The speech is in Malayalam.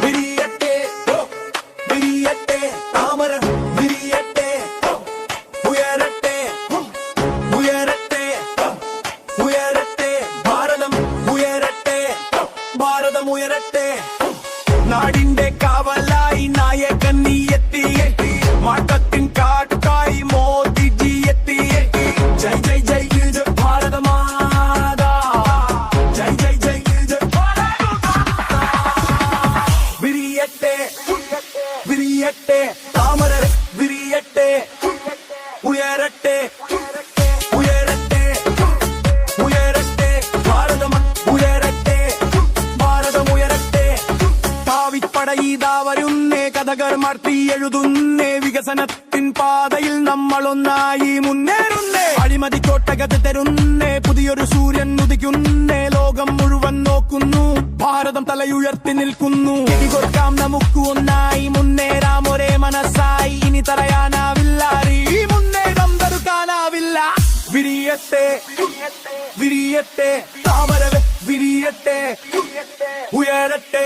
വിരിയട്ടെ വിരിയട്ടെ താമര വിരിയട്ടെ ഉയരട്ടെ ഉയരട്ടെ ഉയരട്ടെ ഭാരതം ഉയരട്ടെ ഭാരതം ഉയരട്ടെ നാടിന്റെ കാവലായി നായകൻ നീ എത്തി മാറ്റത്തിൻ കാട്ടായി മോദിജി എത്തി ജയ് ജയ് ജയ് ജയ് ഭാരത മാതാ ജയ് ജയ് ജയ് ജയ് വിരിയട്ടെ വിരിയട്ടെ താമര വിരിയട്ടെ ഉയരട്ടെ ഉയരട്ടെ ഉയരട്ടെ ഭാരതം ഉയരട്ടെ ഭാരതം ഉയരട്ടെ കാവിപ്പടയിതാ വരുന്നേ കഥകൾ മാറ്റി എഴുതുന്നേ വികസനത്തിൻ പാതയിൽ നമ്മളൊന്നായി മുന്നേറുന്നേ അഴിമതി കോട്ടകത്ത് തരുന്നേ പുതിയൊരു സൂര്യൻ ഉദിക്കുന്നേ ലോകം മുഴുവൻ നോക്കുന്നു ഭാരതം തലയുയർത്തി നിൽക്കുന്നു കൊടുക്കാം നമുക്ക് ഒന്നായി മുന്നേറാം ഒരേ മനസ്സായി ഇനി തടയാനാവില്ല ഈ മുന്നേറ്റം തടുക്കാനാവില്ല വിരിയട്ടെ വിരിയട്ടെ താമര വിരിയട്ടെ ഉയരട്ടെ